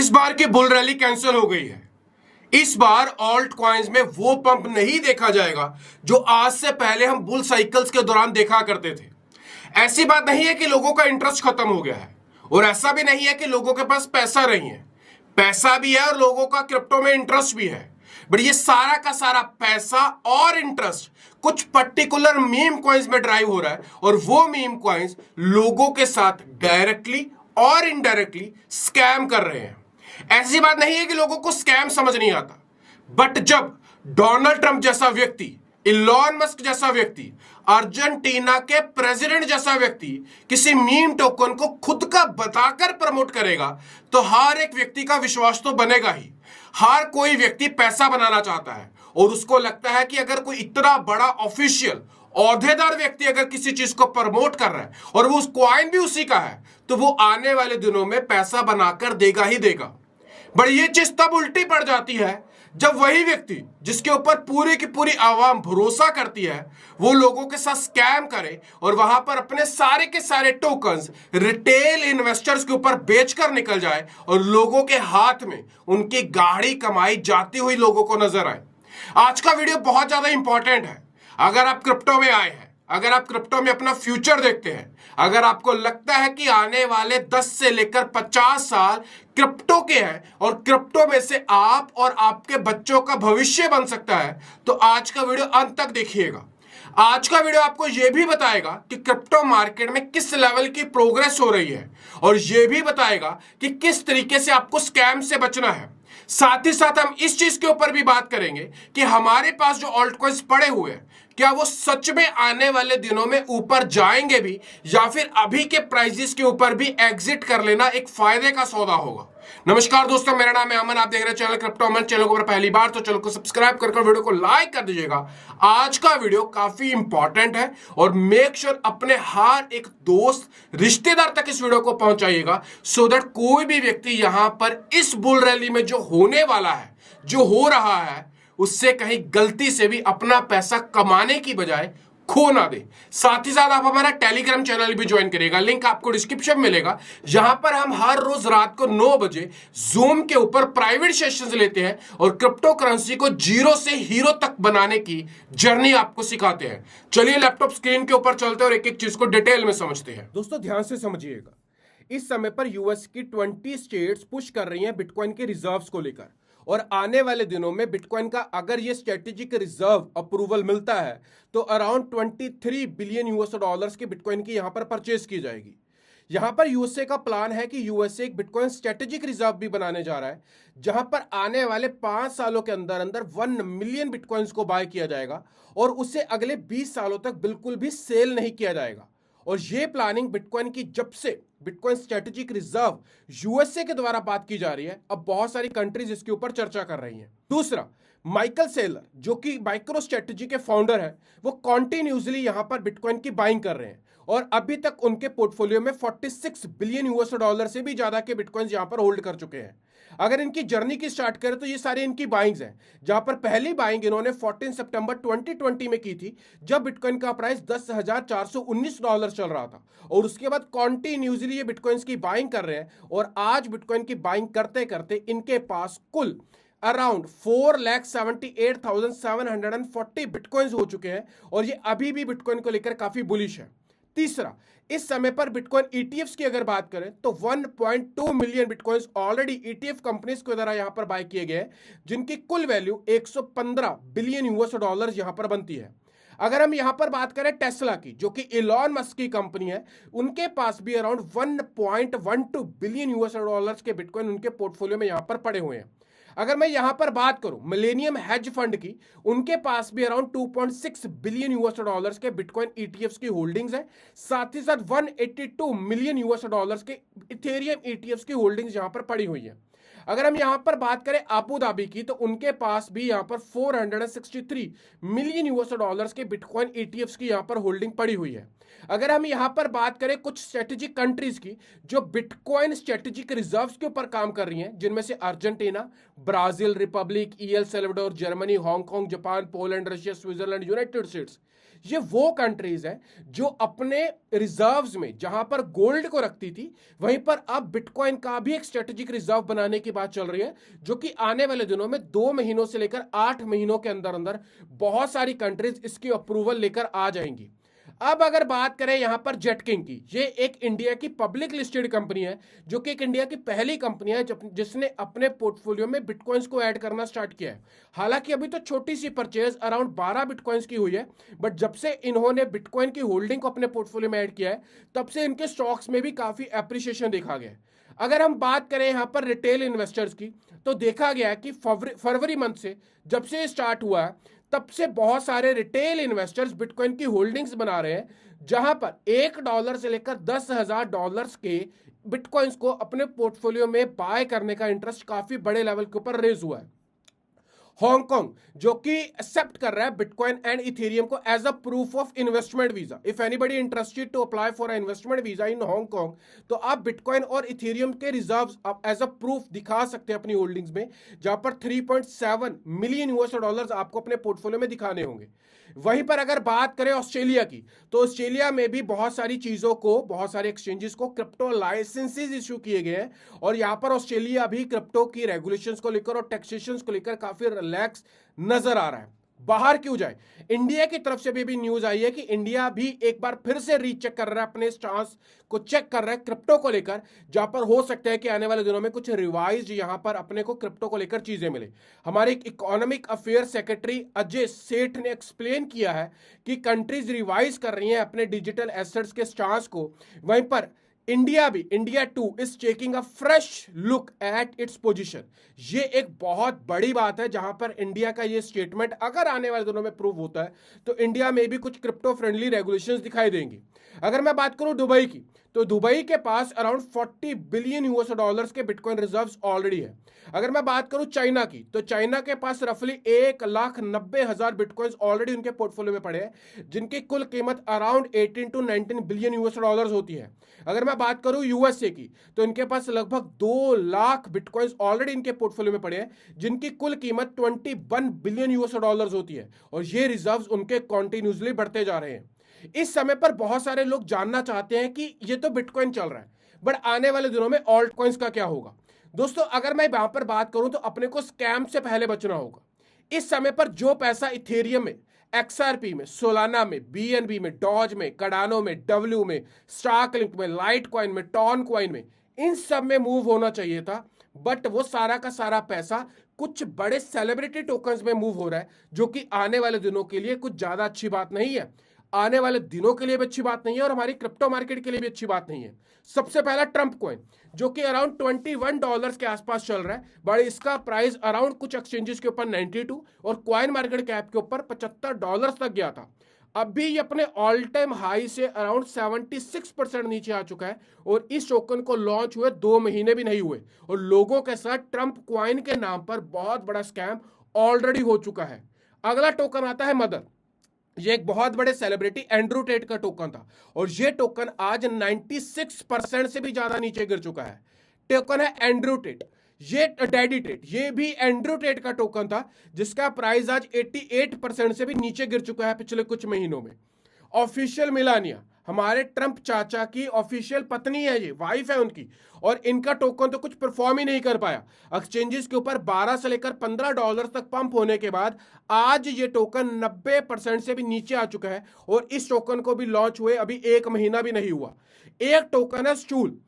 इस बार की bull rally cancel हो गई है। इस बार ऑल्ट कॉइन्स में वो पंप नहीं देखा जाएगा जो आज से पहले हम बुल साइकिल्स के दौरान देखा करते थे। ऐसी बात नहीं है कि लोगों का इंटरेस्ट खत्म हो गया है, और ऐसा भी नहीं है कि लोगों के पास पैसा नहीं है। पैसा भी है और लोगों का क्रिप्टो में इंटरेस्ट भी है, बट ये सारा का सारा पैसा और इंटरेस्ट कुछ पर्टिकुलर मीम कॉइन्स में ड्राइव हो रहा है, और वो मीम कॉइन्स लोगों के साथ डायरेक्टली और इनडायरेक्टली स्कैम कर रहे हैं। ऐसी बात नहीं है कि लोगों को स्कैम समझ नहीं आता, बट जब डोनाल्ड ट्रंप जैसा व्यक्ति, इलॉन मस्क जैसा व्यक्ति, अर्जेंटीना के प्रेसिडेंट जैसा व्यक्ति किसी मीम टोकन को खुद का बताकर प्रमोट करेगा, तो हर एक व्यक्ति का विश्वास तो बनेगा ही। हर कोई व्यक्ति पैसा बनाना चाहता है, और उसको लगता है कि अगर कोई इतना बड़ा ऑफिशियल औहदेदार व्यक्ति अगर किसी चीज को प्रमोट कर रहा है और वो उस कॉइन भी उसी का है, तो वो आने वाले दिनों में पैसा बनाकर देगा ही देगा। बट ये चीज तब उल्टी पड़ जाती है जब वही व्यक्ति जिसके ऊपर पूरी की पूरी आवाम भरोसा करती है, वो लोगों के साथ स्कैम करे और वहां पर अपने सारे के सारे टोकन्स रिटेल इन्वेस्टर्स के ऊपर बेचकर निकल जाए, और लोगों के हाथ में उनकी गाढ़ी कमाई जाती हुई लोगों को नजर आए। आज का वीडियो बहुत ज्यादा इंपॉर्टेंट है। अगर आप क्रिप्टो में आए हैं, अगर आप क्रिप्टो में अपना फ्यूचर देखते हैं, अगर आपको लगता है कि आने वाले 10 से लेकर 50 साल क्रिप्टो के हैं और क्रिप्टो में से आप और आपके बच्चों का भविष्य बन सकता है, तो आज का वीडियो अंत तक देखिएगा। आज का वीडियो आपको यह भी बताएगा कि क्रिप्टो मार्केट में किस लेवल की प्रोग्रेस हो रही है, और यह भी बताएगा कि किस तरीके से आपको स्कैम से बचना है। साथ ही साथ हम इस चीज के ऊपर भी बात करेंगे कि हमारे पास जो ऑल्ट कॉइन्स पड़े हुए हैं, क्या वो सच में आने वाले दिनों में ऊपर जाएंगे भी, या फिर अभी के प्राइसेस के ऊपर भी एग्जिट कर लेना एक फायदे का सौदा होगा। नमस्कार दोस्तों, मेरा नाम है अमन, आप देख रहे हैं चैनल क्रिप्टो अमन। चैनल को पहली बार तो चैनल को सब्सक्राइब कर वीडियो को लाइक कर दीजिएगा। आज का वीडियो काफी इंपॉर्टेंट है, और मेक श्योर अपने हर एक दोस्त, रिश्तेदार तक इस वीडियो को पहुंचाइएगा, सो दैट कोई भी व्यक्ति यहां पर इस बुल रैली में जो होने वाला है, जो हो रहा है, उससे कहीं गलती से भी अपना पैसा कमाने की बजाय खो ना दे। साथ ही साथ आप हमारा टेलीग्राम चैनल भी ज्वाइन करिएगा, लिंक आपको डिस्क्रिप्शन में मिलेगा, जहां पर हम हर रोज रात को 9 बजे जूम के ऊपर प्राइवेट सेशंस लेते हैं और क्रिप्टो करेंसी को जीरो से हीरो तक बनाने की जर्नी आपको सिखाते हैं। चलिए लैपटॉप स्क्रीन के ऊपर चलते हैं और एक एक चीज को डिटेल में समझते हैं। दोस्तों ध्यान से समझिएगा, इस समय पर यूएस की 20 स्टेट्स पुश कर रही हैं बिटकॉइन के रिजर्व्स को लेकर, और आने वाले दिनों में बिटकॉइन का अगर ये स्ट्रेटेजिक रिजर्व अप्रूवल मिलता है, तो अराउंड 23 बिलियन यूएस डॉलर्स की बिटकॉइन की यहां पर परचेज की जाएगी। यहां पर यूएसए का प्लान है कि यूएसए एक बिटकॉइन स्ट्रेटेजिक रिजर्व भी बनाने जा रहा है, जहां पर आने वाले 5 सालों के अंदर अंदर 1 मिलियन बिटकॉइंस को बाय किया जाएगा, और उसे अगले 20 सालों तक बिल्कुल भी सेल नहीं किया जाएगा। और ये प्लानिंग बिटकॉइन की, जब से बिटकॉइन स्ट्रेटेजिक रिजर्व यूएसए के द्वारा बात की जा रही है, अब बहुत सारी कंट्रीज इसके ऊपर चर्चा कर रही हैं। दूसरा, माइकल सेलर जो कि माइक्रो स्ट्रेटेजी के फाउंडर है, वो कॉन्टिन्यूसली यहां पर बिटकॉइन की बाइंग कर रहे हैं, और अभी तक उनके पोर्टफोलियो में 46 बिलियन यूएस डॉलर से भी ज्यादा के बिटकॉइंस यहां पर होल्ड कर चुके हैं। अगर इनकी जर्नी की स्टार्ट करें तो ये सारी इनकी बाइंग्स हैं, जहां पर पहली बाइंग इन्होंने 14 सितंबर 2020 में की थी, जब बिटकॉइन का प्राइस $10,419 चल रहा था, और उसके बाद कॉन्टिन्यूसली ये बिटकॉइंस की बाइंग कर रहे हैं, और आज बिटकॉइन की बाइंग करते करते इनके पास कुल अराउंड 4,78,740 बिटकॉइंस हो चुके हैं, और ये अभी भी बिटकॉइन को लेकर काफी बुलिश है। तीसरा, इस समय पर बिटकॉइन ईटीएफ्स की अगर बात करें तो 1.2 million bitcoins already ETF companies के द्वारा यहां पर बाय किए गए हैं, जिनकी कुल वैल्यू 115 बिलियन यूएस डॉलर यहां पर बनती है। अगर हम यहां पर बात करें टेस्ला की, जो कि इलॉन मस्क की कंपनी है, उनके पास भी अराउंड 1.12 बिलियन यूएस डॉलर्स के बिटकॉइन उनके पोर्टफोलियो में यहां पर पड़े हुए हैं। अगर मैं यहां पर बात करूं मिलेनियम हेज फंड की, उनके पास भी अराउंड 2.6 बिलियन यूएस डॉलर्स के बिटकॉइन ईटीएफ्स की होल्डिंग्स है। साथ ही साथ 182 मिलियन यूएस डॉलर्स के इथेरियम ईटीएफ्स की होल्डिंग्स यहां पर पड़ी हुई है। अगर हम यहां पर बात करें अबू धाबी की, तो उनके पास भी यहां पर 463 मिलियन यूएस डॉलर्स के बिटकॉइन ईटीएफ्स की यहां पर होल्डिंग पड़ी हुई है। अगर हम यहां पर बात करें कुछ स्ट्रेटेजिक कंट्रीज की जो बिटकॉइन स्ट्रेटेजिक रिजर्व्स के ऊपर काम कर रही हैं, जिनमें से Argentina, Brazil, Republic, El Salvador, Germany, Hong Kong, Japan, Poland, Russia, Switzerland, United states, ये वो कंट्रीज हैं जो अपने रिजर्व्स में जहां पर गोल्ड को रखती थी, वहीं पर अब बिटकॉइन का भी एक स्ट्रेटेजिक रिजर्व बनाने की बात चल रही है, जो कि आने वाले दिनों में 2 महीनों से लेकर 8 महीनों के अंदर अंदर बहुत सारी कंट्रीज इसकी अप्रूवल लेकर आ जाएंगी। अब अगर बात करें यहां पर जेटकिंग की, ये एक इंडिया की पब्लिक लिस्टेड कंपनी है, जो कि एक इंडिया की पहली कंपनी है जिसने अपने पोर्टफोलियो में बिटकॉइंस को ऐड करना स्टार्ट किया है। हालांकि अभी तो छोटी सी परचेज अराउंड 12 बिटकॉइंस की हुई है, बट जब से इन्होंने बिटकॉइन की होल्डिंग को अपने पोर्टफोलियो में ऐड किया है, तब से इनके स्टॉक्स में भी काफी एप्रिसिएशन देखा गया है। अगर हम बात करें यहां पर रिटेल इन्वेस्टर्स की, तो देखा गया है कि फरवरी मंथ से जब से स्टार्ट हुआ है, तब से बहुत सारे रिटेल इन्वेस्टर्स बिटकॉइन की होल्डिंग्स बना रहे हैं, जहां पर $1 से लेकर $10,000 के बिटकॉइंस को अपने पोर्टफोलियो में बाय करने का इंटरेस्ट काफी बड़े लेवल के ऊपर रेज हुआ है। हांगकांग जो कि एक्सेप्ट कर रहा है बिटकॉइन एंड इथेरियम को as a proof of investment visa. If anybody interested to apply for a investment visa in Hong, तो आप बिटकॉइन और इथेरियम के रिजर्व्स आप एज अ प्रूफ दिखा सकते हैं अपनी होल्डिंग्स में, जहां पर 3.7 मिलियन US$ आपको अपने पोर्टफोलियो में दिखाने होंगे। वहीं पर अगर बात करें ऑस्ट्रेलिया की, तो ऑस्ट्रेलिया में भी बहुत सारी चीजों को, बहुत सारे एक्सचेंजेस को क्रिप्टो लाइसेंसेस इशू किए गए हैं, और यहां पर ऑस्ट्रेलिया भी क्रिप्टो की रेगुलेशंस को लेकर और टैक्सेशंस को लेकर काफी रिलैक्स नजर आ रहा है। बाहर क्यों जाए, इंडिया की तरफ से भी न्यूज आई है कि इंडिया भी एक बार फिर से रीचेक कर रहा है, अपने स्टांस को चेक कर रहा है क्रिप्टो को लेकर, जहां पर हो सकता है कि आने वाले दिनों में कुछ रिवाइज यहां पर अपने को क्रिप्टो को लेकर चीजें मिले। हमारे इकोनॉमिक अफेयर सेक्रेटरी अजय सेठ ने एक्सप्लेन किया है कि कंट्रीज रिवाइज कर रही हैं अपने डिजिटल एसेट्स के स्टांस को, वहीं पर India two is taking a fresh look at its position. ये एक बहुत बड़ी बात है, जहां पर इंडिया का ये स्टेटमेंट अगर आने वाले दिनों में प्रूव होता है, तो इंडिया में भी कुछ क्रिप्टो फ्रेंडली रेगुलेशंस दिखाई देंगी। अगर मैं बात करूं दुबई की, तो दुबई के पास अराउंड 40 बिलियन US$ के बिटकॉइन रिजर्व्स ऑलरेडी है। अगर मैं बात करूं चाइना की, तो चाइना के पास रफली 1,90,000 बिटकॉइंस ऑलरेडी उनके पोर्टफोलियो में पड़े हैं, जिनकी कुल कीमत अराउंड 18 to 19 बिलियन US$ होती है। अगर मैं बात करूं यूएसए की, तो इनके पास लगभग 2 लाख बिटकॉइंस ऑलरेडी इनके पोर्टफोलियो में पड़े हैं, जिनकी कुल कीमत 21 बिलियन US$ होती है, और ये रिजर्व्स उनके कॉन्टिन्यूसली बढ़ते जा रहे हैं। इस समय पर बहुत सारे लोग जानना चाहते हैं कि ये तो बिटकॉइन चल रहा है, बट आने वाले दिनों में ऑल्ट कॉइन्स का क्या होगा। दोस्तों, अगर मैं यहां पर बात करूं, तो अपने को स्कैम से पहले बचना होगा। इस समय पर जो पैसा इथेरियम में, XRP में, सोलाना में, BNB में, डॉज में, कार्डानो में, डब्ल्यू में, स्टारलिंक में, लाइट कॉइन में, टॉन कॉइन में, इन सब में मूव होना चाहिए था, बट वो सारा का सारा पैसा कुछ बड़े सेलिब्रिटी टोकन्स में मूव हो रहा है, जो कि आने वाले दिनों के लिए कुछ ज्यादा अच्छी बात नहीं है। आने वाले दिनों के लिए भी अच्छी बात नहीं है, और हमारी क्रिप्टो मार्केट के लिए भी अच्छी बात नहीं है। सबसे पहला ट्रंप कॉइन, जो कि अराउंड $21 के आसपास चल रहा है, बट इसका प्राइस अराउंड कुछ एक्सचेंजेस के ऊपर 92 और कॉइन मार्केट कैप के ऊपर $75 तक गया था। अभी ये अपने ऑल टाइम हाई से अराउंड 76% नीचे आ चुका है, और इस टोकन को लॉन्च हुए 2 महीने भी नहीं हुए, और लोगों के साथ ट्रंप कॉइन के नाम पर बहुत बड़ा स्कैम ऑलरेडी हो चुका है। अगला टोकन आता है मदर। ये एक बहुत बड़े सेलिब्रिटी एंड्रू टेट का टोकन था, और ये टोकन आज 96% से भी ज्यादा नीचे गिर चुका है। टोकन है एंड्रू टेट। ये डैडी टेट, ये भी एंड्रू टेट का टोकन था, जिसका प्राइस आज 88% से भी नीचे गिर चुका है पिछले कुछ महीनों में। ऑफिशियल मिलानिया, हमारे ट्रंप चाचा की ऑफिशियल पत्नी है, ये वाइफ है उनकी, और इनका टोकन तो कुछ परफॉर्म ही नहीं कर पाया। एक्सचेंजेस के ऊपर 12 से लेकर $15 तक पंप होने के बाद आज ये टोकन 90% से भी नीचे आ चुका है, और इस टोकन को भी लॉन्च हुए अभी 1 महीना भी नहीं हुआ। एक टोकन है स्टूल,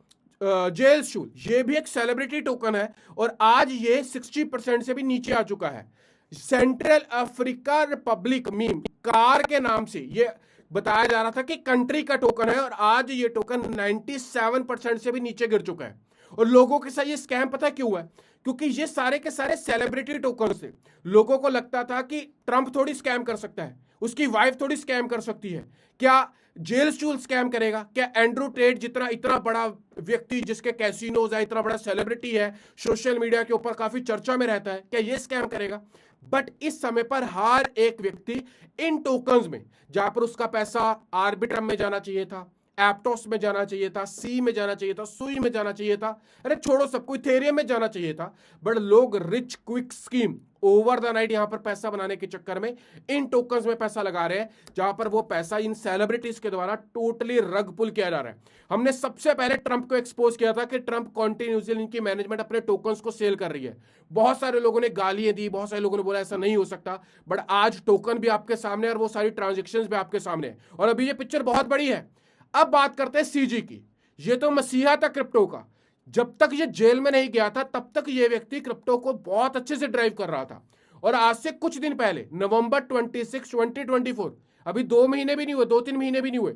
जेल स्टूल, ये भी एक सेलिब्रिटी टोकन है, और आज ये 60% से भी नीचे आ चुका है। Central Africa Republic meme car के नाम से ये बताया जा रहा था कि कंट्री का टोकन है, और आज ये टोकन 97% से भी नीचे गिर चुका है। और लोगों के साथ ये स्कैम पता क्यों हुआ है? क्योंकि ये सारे के सारे सेलिब्रिटी टोकन थे। लोगों को लगता था कि ट्रंप थोड़ी स्कैम कर सकता है, उसकी वाइफ थोड़ी स्कैम कर सकती है, क्या जेल स्टूल स्कैम करेगा, क्या एंड्रू टेट जितना इतना बड़ा व्यक्ति जिसके कैसीनोज है, इतना बड़ा सेलिब्रिटी है, सोशल मीडिया के ऊपर काफी चर्चा में रहता है, क्या ये स्कैम करेगा? बट इस समय पर हर एक व्यक्ति इन टोकन्स में, जहां पर उसका पैसा आर्बिट्रम में जाना चाहिए था, एप्टोस में जाना चाहिए था, सी में जाना चाहिए था, सुई में जाना चाहिए था, अरे छोड़ो सब कुछ, इथेरियम में जाना चाहिए था। बट लोग rich quick scheme over the night यहां पर पैसा बनाने के चक्कर में इन टोकन्स में पैसा लगा रहे हैं, जहां पर वो पैसा इन सेलिब्रिटीज के द्वारा टोटली रग पुल किया जा रहा है। हमने सबसे पहले ट्रंप को एक्सपोज किया था कि ट्रंप कॉन्टिन्यूसली इनकी मैनेजमेंट अपने टोकन्स को सेल कर रही है। बहुत सारे लोगों ने गालियां दी, बहुत सारे लोगों ने बोला ऐसा नहीं हो सकता, बट आज टोकन भी आपके सामने और वो सारी ट्रांजेक्शन भी आपके सामने है, और अभी ये पिक्चर बहुत बड़ी है। अब बात करते हैं सीजी की। ये तो मसीहा था क्रिप्टो का। जब तक ये जेल में नहीं गया था तब तक ये व्यक्ति क्रिप्टो को बहुत अच्छे से ड्राइव कर रहा था। और आज से कुछ दिन पहले नवंबर 26, 2024, अभी 2 महीने भी नहीं हुए, 2-3 महीने भी नहीं हुए,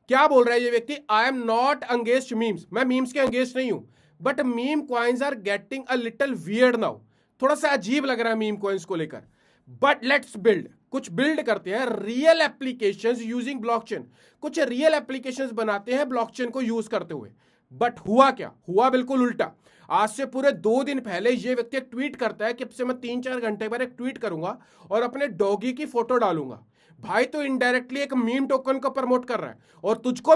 क्या बोल रहा है ये व्यक्ति? I am not against memes, मैं मीम्स के अगेंस्ट नहीं हूं, but meme coins are getting a little weird now. थोड़ा सा अजीब लग रहा है मीम कॉइन्स को लेकर, बट लेट्स बिल्ड, कुछ बिल्ड करते हैं रियल एप्लीकेशंस यूजिंग ब्लॉकचेन, कुछ रियल एप्लीकेशंस बनाते हैं ब्लॉकचेन को यूज करते हुए। बट हुआ क्या? हुआ बिल्कुल उल्टा। आज से पूरे 2 दिन पहले ये व्यक्ति एक ट्वीट करता है कि अब से मैं 3-4 घंटे पर एक ट्वीट करूंगा और अपने डॉगी की फोटो डालूंगा। भाई तो इनडायरेक्टली एक मीम टोकन को प्रमोट कर रहा है, और तुझको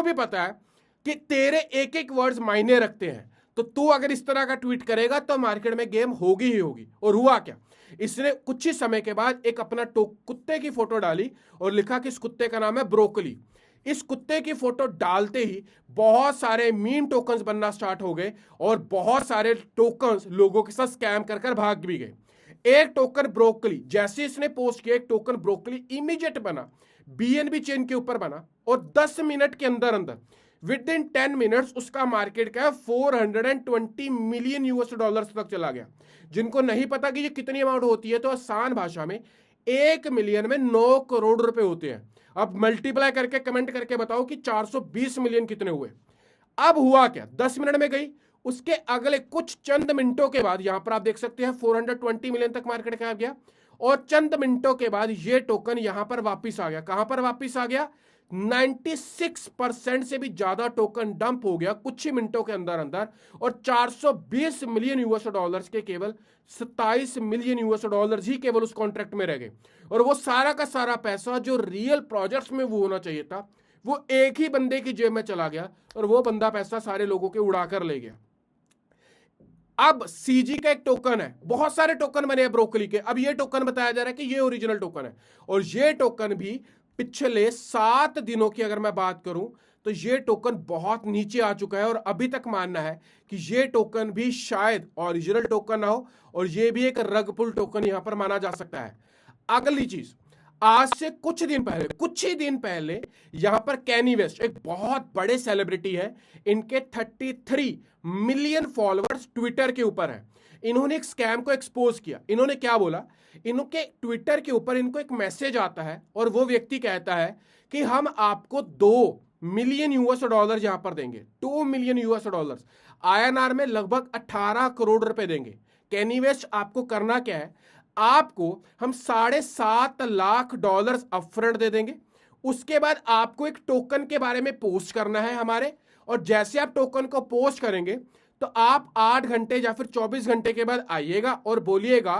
भी पता है कि तेरे एक एक वर्ड्स मायने रखते हैं। तो तू अगर इस तरह का ट्वीट करेगा तो मार्केट में गेम होगी ही होगी। और हुआ क्या? इसने कुछ ही समय के बाद एक अपना कुत्ते की फोटो डाली और लिखा कि इस कुत्ते का नाम है ब्रोकली। इस कुत्ते की फोटो डालते ही बहुत सारे मीम टोकन्स बनना स्टार्ट हो गए, और बहुत सारे टोकन्स लोगों के साथ स्कैम कर भाग भी गए। एक टोकन ब्रोकली, जैसे इसने पोस्ट किया, एक टोकन ब्रोकली इमीडिएट बना, बीएनबी चेन के ऊपर बना, और 10 मिनट के अंदर अंदर विद इन 10 मिनट्स उसका मार्केट का 420 मिलियन यूएस डॉलर्स तक चला गया। जिनको नहीं पता कि ये कितनी अमाउंट होती है, तो आसान भाषा में 1 मिलियन में 9 करोड़ रुपए होते हैं। अब मल्टीप्लाई करके कमेंट करके बताओ कि 420 मिलियन कितने हुए। अब हुआ क्या? 10 मिनट में गई, उसके अगले कुछ चंद मिनटों के बाद यहां पर आप देख सकते हैं 420 मिलियन तक मार्केट कैप गया, और चंद मिनटों के बाद ये टोकन यहां पर वापस आ गया। कहां पर वापस आ गया? 96% से भी ज्यादा टोकन डंप हो गया कुछ ही मिनटों के अंदर अंदर, और 420 मिलियन यूएस डॉलर्स के केवल 27 मिलियन यूएस डॉलर्स ही केवल उस कॉन्ट्रैक्ट में रह गए। और वो सारा का सारा पैसा जो रियल प्रोजेक्ट्स में वो होना चाहिए था, वो एक ही बंदे की जेब में चला गया, और वो बंदा पैसा सारे लोगों के उड़ाकर ले गया। अब सीजी का एक टोकन है, बहुत सारे टोकन बने हैं ब्रोकली के। अब ये टोकन बताया जा रहा है कि ये ओरिजिनल टोकन है, और ये टोकन भी पिछले 7 दिनों की अगर मैं बात करूं तो ये टोकन बहुत नीचे आ चुका है, और अभी तक मानना है कि ये टोकन भी शायद ओरिजिनल टोकन ना हो, और ये भी एक रग पुल टोकन यहां पर माना जा सकता है। अगली चीज, आज से कुछ ही दिन पहले यहां पर कैनी वेस्ट एक बहुत बड़े सेलिब्रिटी है, इनके 33 मिलियन फॉलोअर्स ट्विटर के ऊपर है। इन्होंने एक स्कैम को एक्सपोज किया। इन्होंने क्या बोला? इनके ट्विटर के ऊपर इनको एक मैसेज आता है, और वो व्यक्ति कहता है कि हम आपको 2 मिलियन यूएस डॉलर यहां पर देंगे, 2 मिलियन यूएस डॉलर, आईएनआर में लगभग 18 करोड़ रुपए देंगे। कैनी वेस्ट, आपको करना क्या है? आपको हम $7.5 लाख अपफ्रंट दे देंगे। उसके बाद आपको एक टोकन के बारे में पोस्ट करना है हमारे, और जैसे आप टोकन को पोस्ट करेंगे तो आप 8 घंटे या फिर 24 घंटे के बाद आइएगा और बोलिएगा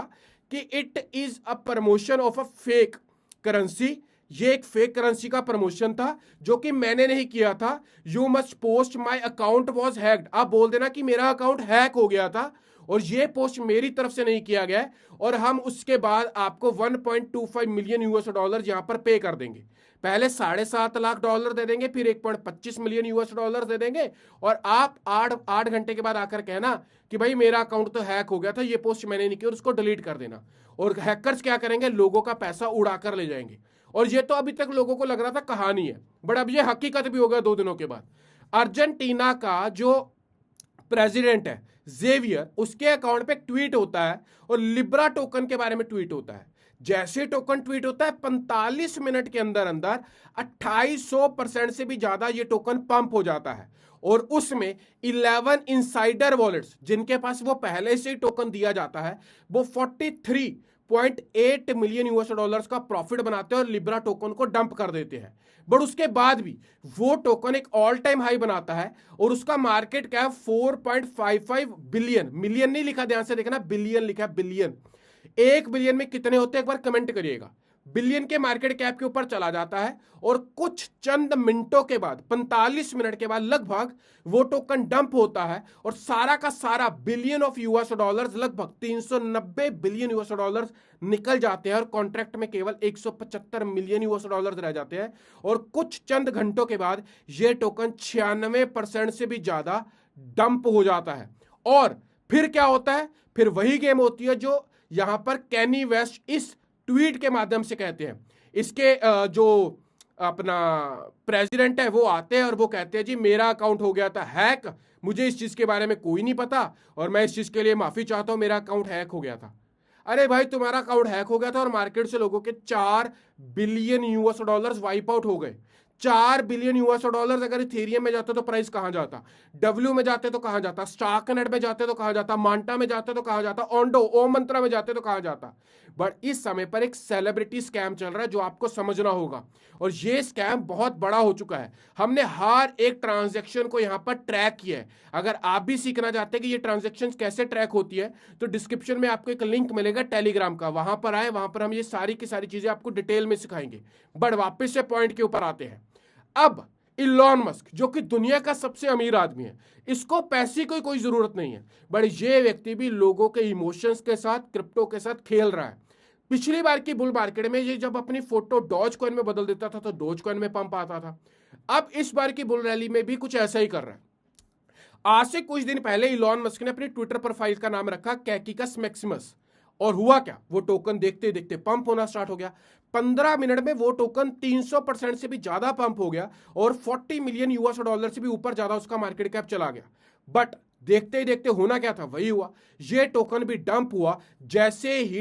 कि it is a promotion of a fake currency. ये एक फेक करेंसी का प्रमोशन था जो कि मैंने नहीं किया था। You must post my account was hacked. आप बोल देना कि मेरा अकाउंट हैक हो गया था और ये पोस्ट मेरी तरफ से नहीं किया गया है, और हम उसके बाद आपको 1.25 मिलियन यूएस डॉलर यहां पर पे कर देंगे। पहले $7.5 लाख दे देंगे, फिर 1.25 मिलियन यूएस डॉलर दे देंगे, और आप 8 घंटे के बाद आकर कहना कि भाई मेरा अकाउंट तो हैक हो गया था, ये पोस्ट मैंने नहीं की, और उसको डिलीट कर देना। और हैकर्स क्या करेंगे? लोगों का पैसा उड़ाकर ले जाएंगे। और ये तो अभी तक लोगों को लग रहा था कहानी है, बट अब ये हकीकत भी हो गया 2 दिनों के बाद। अर्जेंटीना का जो प्रेसिडेंट है जेवियर, उसके अकाउंट पे ट्वीट होता है और लिब्रा टोकन के बारे में ट्वीट होता है। जैसे टोकन ट्वीट होता है 45 मिनट के अंदर अंदर 2800% से भी ज्यादा ये टोकन पंप हो जाता है, और उसमें 11 इनसाइडर वॉलेट्स जिनके पास वो पहले से ही टोकन दिया जाता है, वो 43.8 मिलियन यूएस डॉलर्स का प्रॉफिट बनाते हैं और लिब्रा टोकन को डंप कर देते हैं। बट उसके बाद भी वो टोकन एक ऑल टाइम हाई बनाता है, और उसका मार्केट कैप 4.55 बिलियन, मिलियन नहीं लिखा, ध्यान से देखना, बिलियन लिखा है, बिलियन। 1 बिलियन में कितने होते हैं एक बार कमेंट करिएगा। बिलियन के मार्केट कैप के ऊपर चला जाता है और कुछ चंद मिनटों के बाद 45 मिनट के बाद लगभग वो टोकन डंप होता है और सारा का सारा बिलियन ऑफ यूएस डॉलर्स, लगभग 390 बिलियन यूएस डॉलर्स निकल जाते हैं और कॉन्ट्रैक्ट में केवल 175 मिलियन यूएस डॉलर्स रह जाते हैं। और कुछ चंद घंटों के बाद ये टोकन 96% से भी ज्यादा डंप हो जाता है। और फिर क्या होता है? फिर वही गेम होती है जो यहां पर कैनी वेस्ट इस ट्वीट के माध्यम से कहते हैं। इसके जो अपना प्रेसिडेंट है वो आते हैं और वो कहते हैं जी मेरा अकाउंट हो गया था हैक, मुझे इस चीज के बारे में कोई नहीं पता और मैं इस चीज के लिए माफी चाहता हूं, मेरा अकाउंट हैक हो गया था। अरे भाई, तुम्हारा अकाउंट हैक हो गया था और मार्केट से लोगों के 4 billion US dollars wipe out हो गए। 4 बिलियन यूएस डॉलर्स अगर इथेरियम में जाते तो प्राइस कहां जाता, डब्ल्यू में जाते तो कहां जाता, स्टार्कनेट में जाते तो कहां जाता, मांटा में जाते तो कहां जाता, ओंडो ओम मंत्रा में जाते तो कहां जाता। बट इस समय पर एक सेलिब्रिटी स्कैम चल रहा है जो आपको समझना होगा और ये स्कैम बहुत बड़ा हो चुका है। हमने हर एक ट्रांजैक्शन को यहां पर ट्रैक किया है। अगर आप भी सीखना चाहते हैं कि ये ट्रांजैक्शन कैसे ट्रैक होती है तो डिस्क्रिप्शन में आपको एक लिंक मिलेगा टेलीग्राम का, वहां पर आए, वहां पर हम ये सारी की सारी चीजें आपको डिटेल में सिखाएंगे। बट वापस से पॉइंट के ऊपर आते हैं। अब इलॉन मस्क जो कि दुनिया का सबसे अमीर आदमी है, इसको पैसे की कोई जरूरत नहीं है, बट ये व्यक्ति भी लोगों के इमोशंस के साथ, क्रिप्टो के साथ खेल रहा है। पिछली बार की बुल मार्केट में ये जब अपनी फोटो डॉज कॉइन में बदल देता था तो डॉज कॉइन में पंप आता था। अब इस बार की बुल रैली में भी कुछ ऐसा ही कर रहा है। आज से कुछ दिन पहले इलॉन मस्क ने अपनी ट्विटर प्रोफाइल का नाम रखा कैकिकस मैक्सिमस, और हुआ क्या, वो टोकन देखते देखते पंप होना स्टार्ट हो गया। 15 मिनट में वो टोकन 300% से भी ज्यादा पंप हो गया और 40 मिलियन यूएस डॉलर से भी ऊपर ज्यादा उसका मार्केट कैप चला गया। बट देखते ही देखते होना क्या था वही हुआ, ये टोकन भी डंप हुआ। जैसे ही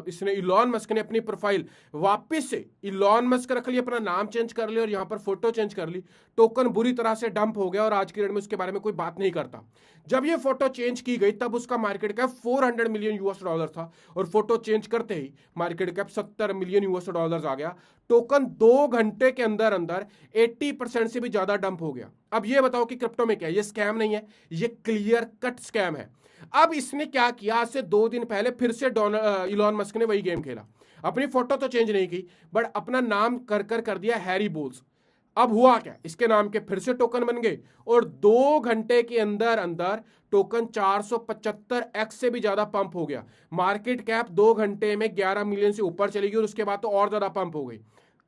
इसने इलॉन मस्क ने अपनी प्रोफाइल वापस से इलॉन मस्क रख ली, अपना नाम चेंज कर लिया और यहां पर फोटो चेंज कर ली, टोकन बुरी तरह से डंप हो गया और आज की डेट में उसके बारे में कोई बात नहीं करता। जब ये फोटो चेंज की गई तब उसका market cap 400 million US dollar था और फोटो चेंज करते ही market cap 70 million US dollar आ गया। टोकन 2 घंटे के अंदर अंदर 80% से भी ज्यादा डंप हो गया। अब ये बताओ कि क्रिप्टो में क्या है? ये स्कैम नहीं है, ये क्लियर कट स्कैम है। अब इसने क्या किया, आज से 2 दिन पहले फिर से इलॉन मस्क ने वही गेम खेला। अपनी फोटो तो चेंज नहीं की बट अपना नाम कर दिया हैरी बोल्स। अब हुआ क्या, इसके नाम के फिर से टोकन बन गए और 2 घंटे के अंदर अंदर टोकन 475x से भी ज्यादा पंप हो गया। मार्केट कैप 2 घंटे में 11 मिलियन से ऊपर चली गई और उसके बाद तो और ज्यादा पंप हो गई।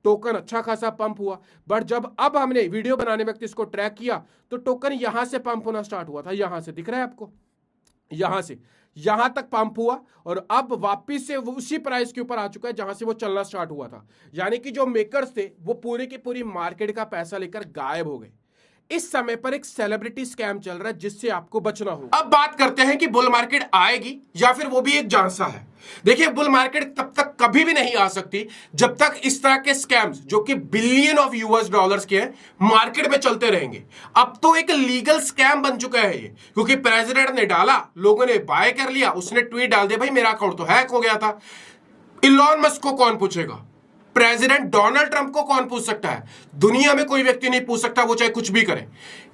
टोकन अच्छा खासा पंप हुआ, बट जब अब हमने वीडियो बनाने वक्त इसको ट्रैक किया तो टोकन यहां से पंप होना स्टार्ट हुआ था। यहां से दिख रहा है आपको, यहां से यहां तक पंप हुआ और अब वापिस से वो उसी प्राइस के ऊपर आ चुका है जहां से वो चलना स्टार्ट हुआ था। यानी कि जो मेकर्स थे वो पूरी की पूरी मार्केट का पैसा लेकर गायब हो गए। इस समय पर एक सेलिब्रिटी स्कैम चल रहा है जिससे आपको बचना होगा। अब बात करते हैं कि बुल मार्केट आएगी या फिर वो भी एक झांसा है। देखिए, बुल मार्केट तब तक कभी भी नहीं आ सकती जब तक इस तरह के स्कैम्स जो कि बिलियन ऑफ यूएस डॉलर्स के हैं मार्केट में चलते रहेंगे। अब तो एक लीगल स्कैम बन चुका है ये, क्योंकि प्रेसिडेंट ने डाला, लोगों ने बाय कर लिया, उसने ट्वीट डाल दिया भाई मेरा अकाउंट तो हैक हो गया था। इलॉन मस्क को कौन पूछेगा? प्रेसिडेंट डोनाल्ड ट्रंप को कौन पूछ सकता है? दुनिया में कोई व्यक्ति नहीं पूछ सकता, वो चाहे कुछ भी करे।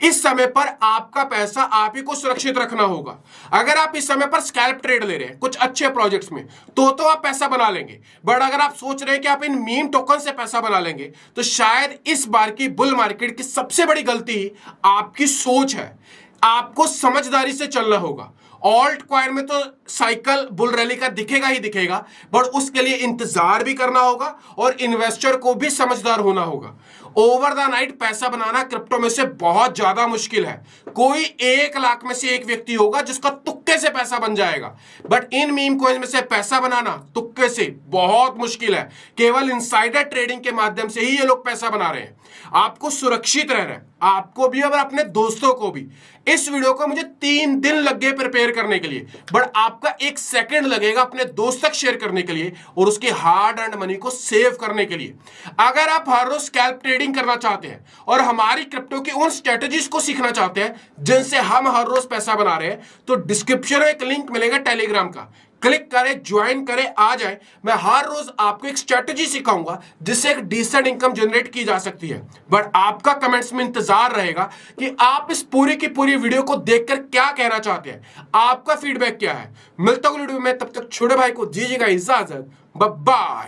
इस समय पर आपका पैसा आप ही को सुरक्षित रखना होगा। अगर आप इस समय पर स्कैल्प ट्रेड ले रहे हैं कुछ अच्छे प्रोजेक्ट्स में तो आप पैसा बना लेंगे, बट अगर आप सोच रहे हैं कि आप इन मीम टोकन से पैसा बना लेंगे तो शायद इस बार की बुल मार्केट की सबसे बड़ी गलती आपकी सोच है। आपको समझदारी से चलना होगा। ऑल्ट कॉइन में तो साइकिल बुल रैली का दिखेगा ही दिखेगा, बट उसके लिए इंतजार भी करना होगा और इन्वेस्टर को भी समझदार होना होगा। ओवर द नाइट पैसा बनाना क्रिप्टो में से बहुत ज्यादा मुश्किल है। कोई 1 लाख में से एक व्यक्ति होगा जिसका तुक्के से पैसा बन जाएगा, बट इन मीम कॉइन में से पैसा बनाना तुक्के से बहुत मुश्किल है। केवल इनसाइडर ट्रेडिंग के माध्यम से ही ये लोग पैसा बना रहे हैं। आपको सुरक्षित रहना है, आपको भी और अपने दोस्तों को भी। इस वीडियो को मुझे 3 दिन लग गए प्रिपेयर करने के लिए, बट आपका 1 सेकंड लगेगा अपने दोस्त तक शेयर करने के लिए और उसके हार्ड अर्न्ड मनी को सेव करने के लिए। अगर आप हर रोज स्कैल्प ट्रेडिंग करना चाहते हैं और हमारी क्रिप्टो की उन स्ट्रेटजीज को सीखना चाहते हैं जिनसे हम हर रोज पैसा बना रहे हैं, तो डिस्क्रिप्शन में एक लिंक मिलेगा टेलीग्राम का, क्लिक करें, ज्वाइन करें, आ जाए। मैं हर रोज आपको एक स्ट्रेटजी सिखाऊंगा जिससे एक डिसेंट इनकम जनरेट की जा सकती है। बट आपका कमेंट्स में इंतजार रहेगा कि आप इस पूरी की पूरी वीडियो को देखकर क्या कहना चाहते हैं, आपका फीडबैक क्या है। मिलता हूं वीडियो में, तब तक छोटे भाई को दीजिएगा इजाजत। Bye bye.